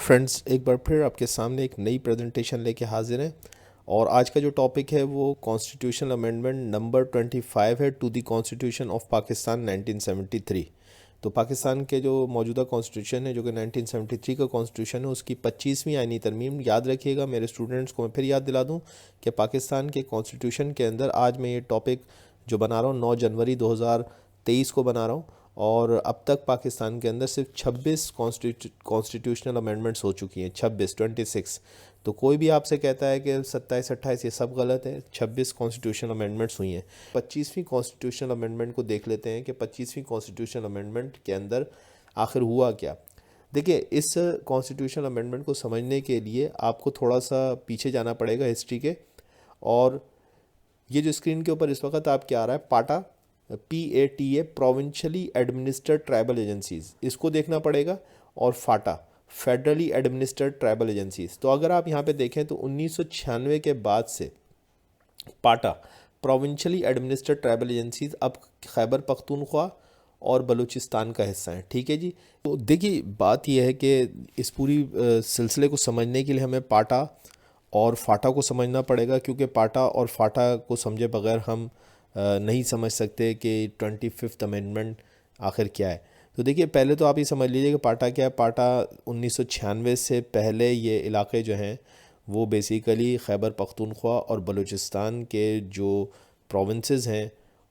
Friends, ایک بار پھر آپ کے سامنے ایک نئی پریزنٹیشن لے کے حاضر ہیں، اور آج کا جو ٹاپک ہے وہ کانسٹیٹیوشنل امینڈمنٹ نمبر 25 ہے to the constitution of Pakistan 1973۔ تو پاکستان کے جو موجودہ کانسٹیٹیوشن ہے جو کہ 1973 کا کانسٹیٹیوشن ہے، اس کی 25ویں آئینی ترمیم یاد رکھیے گا۔ میرے اسٹوڈنٹس کو میں پھر یاد دلا دوں کہ پاکستان کے کانسٹیٹیوشن کے اندر آج میں یہ ٹاپک جو بنا رہا ہوں 9 جنوری 2023 کو بنا رہا ہوں، اور اب تک پاکستان کے اندر صرف 26 کانسٹیٹیوشنل امینڈمنٹس ہو چکی ہیں۔ 26 تو کوئی بھی آپ سے کہتا ہے کہ 27 28 یہ سب غلط ہے۔ 26 کانسٹیٹیوشنل امینڈمنٹس ہوئی ہیں۔ 25ویں کانسٹیٹیوشنل امینڈمنٹ کو دیکھ لیتے ہیں کہ 25ویں کانسٹیٹیوشنل امینڈمنٹ کے اندر آخر ہوا کیا۔ دیکھیں، اس کانسٹیٹیوشنل امینڈمنٹ کو سمجھنے کے لیے آپ کو تھوڑا سا پیچھے جانا پڑے گا ہسٹری کے، اور یہ جو اسکرین کے اوپر اس وقت آپ کیا آ رہا ہے، PATA PATA provincially administered tribal agencies, اس کو دیکھنا پڑے گا، اور FATA federally administered tribal agencies. تو اگر آپ یہاں پہ دیکھیں تو 1996 کے بعد سے پاٹا پروونشلی ایڈمنسٹرڈ ٹرائبل ایجنسیز اب خیبر پختونخوا اور بلوچستان کا حصہ ہیں۔ ٹھیک ہے جی، تو دیکھیے بات یہ ہے کہ اس پوری سلسلے کو سمجھنے کے لیے ہمیں پاٹا اور فاٹا کو سمجھنا پڑے گا، کیونکہ پاٹا اور فاٹا کو سمجھے بغیر ہم نہیں سمجھ سکتے کہ 25th امینڈمنٹ آخر کیا ہے۔ تو دیکھیے، پہلے تو آپ یہ سمجھ لیجئے کہ پاٹا کیا ہے۔ پاٹا 1996 سے پہلے یہ علاقے جو ہیں وہ بیسیکلی خیبر پختونخوا اور بلوچستان کے جو پروونسز ہیں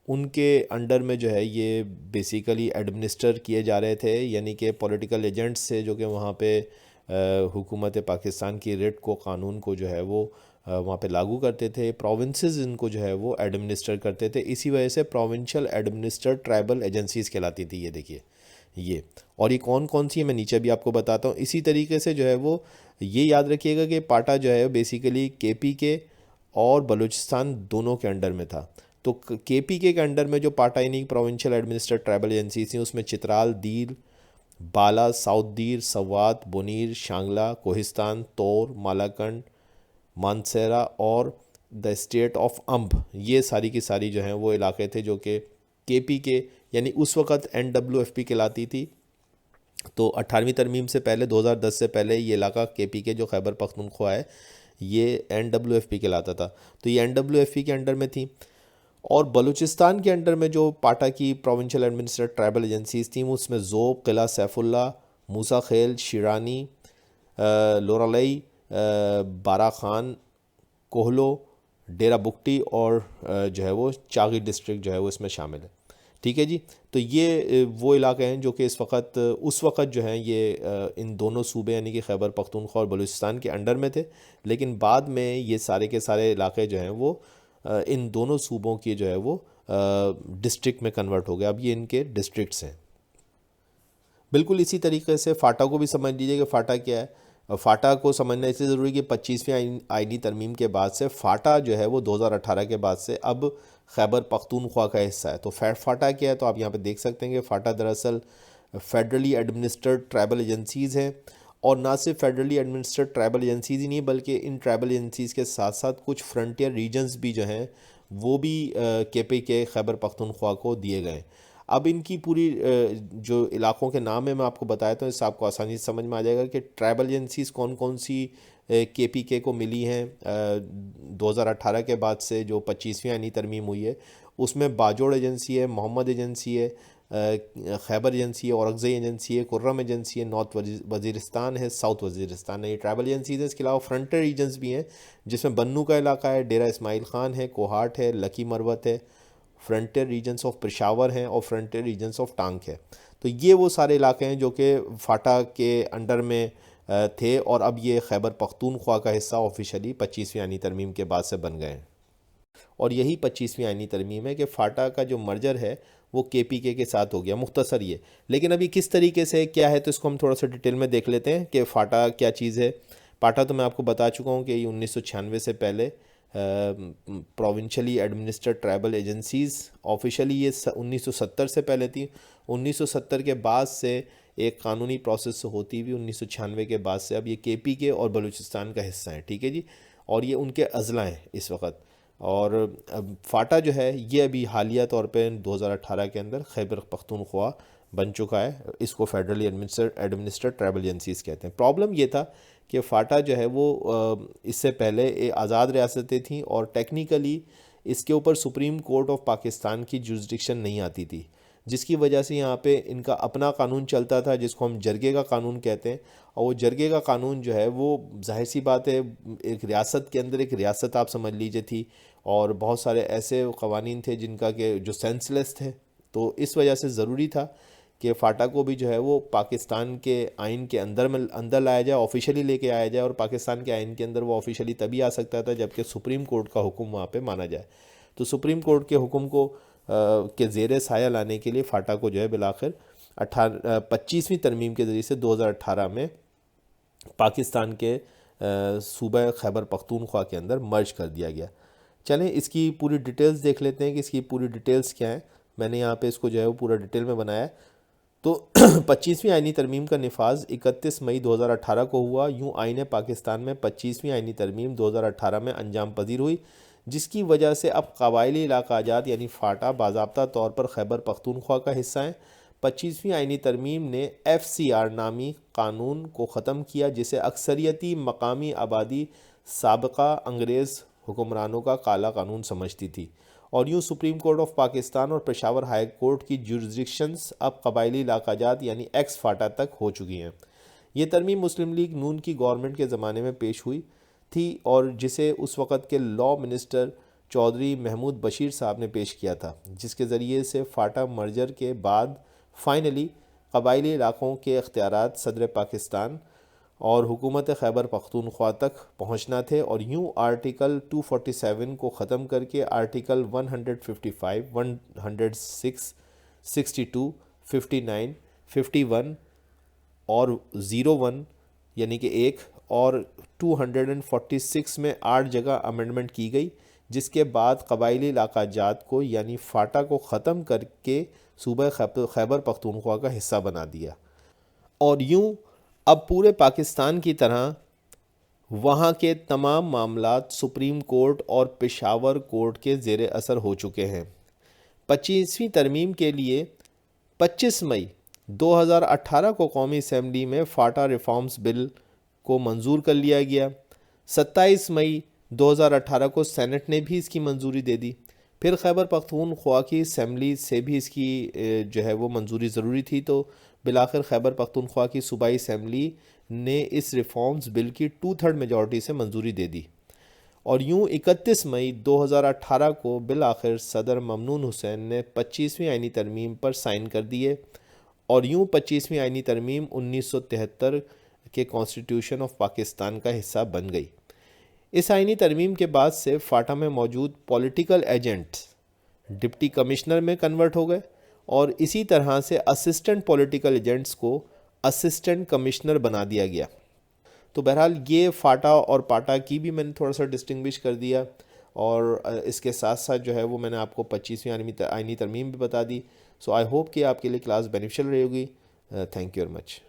ان کے انڈر میں جو ہے یہ بیسیکلی ایڈمنسٹر کیے جا رہے تھے، یعنی کہ پولیٹیکل ایجنٹس سے جو کہ وہاں پہ حکومت پاکستان کی ریٹ کو، قانون کو جو ہے وہ وہاں پہ لاگو کرتے تھے۔ پروونسز ان کو جو ہے وہ ایڈمنسٹر کرتے تھے، اسی وجہ سے پروونشل ایڈمنسٹرڈ ٹرائبل ایجنسیز کہلاتی تھی۔ یہ دیکھیے یہ، اور یہ کون کون سی ہے میں نیچے بھی آپ کو بتاتا ہوں۔ اسی طریقے سے جو ہے وہ یہ یاد رکھیے گا کہ پاٹا جو ہے بیسیکلی KP کے اور بلوچستان دونوں کے انڈر میں تھا۔ تو KP کے انڈر میں جو پاٹا یعنی پروونشل ایڈمنسٹرڈ ٹرائبل ایجنسیز تھیں، اس میں چترال، دیل، بالا، ساؤتھ دیر، سوات، بونیر، شانگلہ، کوہستان، طور، مالاکنڈ، مانسیرا اور دا اسٹیٹ آف امب، یہ ساری کی ساری جو ہیں وہ علاقے تھے جو کہ KP کے، یعنی اس وقت NWFP کہلاتی تھی۔ تو 18ویں ترمیم سے پہلے 2010 سے پہلے یہ علاقہ KP کے جو خیبر پختونخوا ہے یہ NWFP کہلاتا تھا۔ تو یہ NWFP کے انڈر میں تھیں، اور بلوچستان کے انڈر میں جو پاٹا کی پروونشل ایڈمنسٹرڈ ٹرائبل ایجنسیز تھیں اس میں ذوب، قلعہ سیف اللہ، موسیٰ خیل، شیرانی، لورالئی، بارہ خان، کوہلو، ڈیرہ بگٹی اور جو ہے وہ چاغی ڈسٹرکٹ جو ہے وہ اس میں شامل ہے۔ ٹھیک ہے جی، تو یہ وہ علاقے ہیں جو کہ اس وقت جو ہیں یہ ان دونوں صوبے یعنی کہ خیبر پختونخوا اور بلوچستان کے انڈر میں تھے، لیکن بعد میں یہ سارے کے سارے علاقے جو ہیں وہ ان دونوں صوبوں کی جو ہے وہ ڈسٹرکٹ میں کنورٹ ہو گیا، اب یہ ان کے ڈسٹرکٹس ہیں۔ بالکل اسی طریقے سے فاٹا کو بھی سمجھ لیجیے کہ فاٹا کیا ہے۔ فاٹا کو سمجھنا اس لیے ضروری کہ 25ویں آئینی ترمیم کے بعد سے فاٹا جو ہے وہ 2018 کے بعد سے اب خیبر پختونخوا کا حصہ ہے۔ تو فاٹا کیا ہے، تو آپ یہاں پہ دیکھ سکتے ہیں کہ فاٹا دراصل فیڈرلی ایڈمنسٹرڈ ٹرائبل ایجنسیز ہیں، اور نہ صرف فیڈرلی ایڈمنسٹرڈ ٹرائبل ایجنسیز ہی نہیں بلکہ ان ٹرائبل ایجنسیز کے ساتھ ساتھ کچھ فرنٹیئر ریجنز بھی جو ہیں وہ بھی KP کے خیبر پختونخوا کو دیے گئے۔ اب ان کی پوری جو علاقوں کے نام ہے میں آپ کو بتایا تو اس سے آپ کو آسانی سے سمجھ میں آ جائے گا کہ ٹرائبل ایجنسیز کون کون سی KP کو ملی ہیں 2018 کے بعد سے جو 25ویں آئینی ترمیم ہوئی ہے۔ اس میں باجوڑ ایجنسی ہے، محمد ایجنسی ہے، خیبر ایجنسی ہے، اورکزئی ایجنسی ہے، کرم ایجنسی ہے، نارتھ وزیرستان ہے، ساؤتھ وزیرستان ہے، یہ ٹرائبل ایجنسیز ہیں۔ اس کے علاوہ فرنٹر ریجنز بھی ہیں جس میں بنو کا علاقہ ہے، ڈیرہ اسماعیل خان ہے، کوہاٹ ہے، لکی مروت ہے، فرنٹر ریجنس آف پشاور ہیں، اور فرنٹر ریجنس آف ٹانک ہے۔ تو یہ وہ سارے علاقے ہیں جو کہ فاٹا کے انڈر میں تھے، اور اب یہ خیبر پختونخوا کا حصہ آفیشلی 25ویں آئینی ترمیم کے بعد سے بن گئے ہیں۔ اور یہی 25ویں آئینی ترمیم ہے کہ فاٹا کا جو مرجر ہے وہ KP کے ساتھ ہو گیا، مختصر یہ۔ لیکن ابھی کس طریقے سے کیا ہے تو اس کو ہم تھوڑا سا ڈیٹیل میں دیکھ لیتے ہیں کہ فاٹا کیا چیز ہے۔ پاٹا تو میں آپ کو بتا چکا ہوں کہ یہ 1996 سے پہلے provincially administered tribal agencies, officially یہ 1970 سے پہلے تھی۔ 1970 کے بعد سے ایک قانونی پروسیس ہوتی ہوئی 1996 کے بعد سے اب یہ KP کے اور بلوچستان کا حصہ ہیں۔ ٹھیک ہے جی، اور یہ ان کے اضلاع ہیں اس وقت۔ اور فاٹا جو ہے یہ ابھی حالیہ طور پہ 2018 کے اندر خیبر پختونخوا بن چکا ہے. اس کو فیڈرلی ایڈمنسٹرڈ ٹرائبل ایجنسیز کہتے ہیں. پرابلم یہ تھا کہ فاٹا جو ہے وہ اس سے پہلے آزاد ریاستیں تھیں اور ٹیکنیکلی اس کے اوپر سپریم کورٹ آف پاکستان کی جورسڈکشن نہیں آتی تھی، جس کی وجہ سے یہاں پہ ان کا اپنا قانون چلتا تھا جس کو ہم جرگے کا قانون کہتے ہیں. اور وہ جرگے کا قانون جو ہے وہ ظاہر سی بات ہے ایک ریاست کے اندر ایک ریاست آپ سمجھ لیجیے تھی، اور بہت سارے ایسے قوانین تھے جن کا کہ جو سینس لیس تھے. تو اس وجہ سے ضروری تھا کہ فاٹا کو بھی جو ہے وہ پاکستان کے آئین کے اندر لایا جائے، آفیشلی لے کے آیا جائے. اور پاکستان کے آئین کے اندر وہ آفیشلی تبھی آ سکتا تھا جبکہ سپریم کورٹ کا حکم وہاں پہ مانا جائے. تو سپریم کورٹ کے حکم کو کے زیر سایہ لانے کے لیے فاٹا کو جو ہے بالآخر 25ویں ترمیم کے ذریعے سے 2018 میں پاکستان کے صوبہ خیبر پختونخوا کے اندر مرج کر دیا گیا. چلیں اس کی پوری ڈیٹیلز دیکھ لیتے ہیں کہ اس کی پوری ڈیٹیلز کیا ہیں. میں نے یہاں پہ اس کو جو ہے وہ پورا ڈیٹیل میں بنایا ہے. تو 25ویں آئینی ترمیم کا نفاذ 31 مئی 2018 کو ہوا. یوں آئین پاکستان میں 25ویں آئینی ترمیم 2018 میں انجام پذیر ہوئی، جس کی وجہ سے اب قبائلی علاقہ جات یعنی فاٹا باضابطہ طور پر خیبر پختونخوا کا حصہ ہیں. 25ویں آئینی ترمیم نے FCR نامی قانون کو ختم کیا جسے اکثریتی مقامی آبادی سابقہ انگریز حکمرانوں کا کالا قانون سمجھتی تھی. اور یوں سپریم کورٹ آف پاکستان اور پشاور ہائی کورٹ کی جورسڈکشنز اب قبائلی علاقہ جات یعنی ایکس فاٹا تک ہو چکی ہیں. یہ ترمیم مسلم لیگ نون کی گورنمنٹ کے زمانے میں پیش ہوئی تھی اور جسے اس وقت کے لا منسٹر چودھری محمود بشیر صاحب نے پیش کیا تھا، جس کے ذریعے سے فاٹا مرجر کے بعد فائنلی قبائلی علاقوں کے اختیارات صدر پاکستان اور حکومت خیبر پختونخوا تک پہنچنا تھے. اور یوں آرٹیکل 247 کو ختم کر کے آرٹیکل 155، 106، 62، 59، 51 اور 01 یعنی کہ ایک اور 246 میں 8 جگہ امینڈمنٹ کی گئی، جس کے بعد قبائلی علاقہ جات کو یعنی فاٹا کو ختم کر کے صوبہ خیبر پختونخوا کا حصہ بنا دیا. اور یوں اب پورے پاکستان کی طرح وہاں کے تمام معاملات سپریم کورٹ اور پشاور کورٹ کے زیر اثر ہو چکے ہیں. 25ویں ترمیم کے لیے 25 مئی 2018 کو قومی اسمبلی میں فاٹا ریفارمز بل کو منظور کر لیا گیا. 27 مئی 2018 کو سینٹ نے بھی اس کی منظوری دے دی. پھر خیبر پختونخوا کی اسمبلی سے بھی اس کی جو ہے وہ منظوری ضروری تھی، تو بالآخر خیبر پختونخوا کی صوبائی اسمبلی نے اس ریفارمز بل کی 2/3 میجورٹی سے منظوری دے دی. اور یوں 31 مئی 2018 کو بالآخر صدر ممنون حسین نے 25ویں آئینی ترمیم پر سائن کر دیے. اور یوں 25ویں آئینی ترمیم 1973 کے کانسٹیٹیوشن آف پاکستان کا حصہ بن گئی. اس آئینی ترمیم کے بعد سے فاٹا میں موجود پولیٹیکل ایجنٹس ڈپٹی کمشنر میں کنورٹ ہو گئے، اور اسی طرح سے اسسٹنٹ پولیٹیکل ایجنٹس کو اسسٹنٹ کمشنر بنا دیا گیا. تو بہرحال یہ فاٹا اور پاٹا کی بھی میں نے تھوڑا سا ڈسٹنگوش کر دیا، اور اس کے ساتھ ساتھ جو ہے وہ میں نے آپ کو 25ویں آئینی ترمیم بھی بتا دی. سو آئی ہوپ کہ آپ کے لیے کلاس بینیفیشل رہے ہوگی. Thank you very much.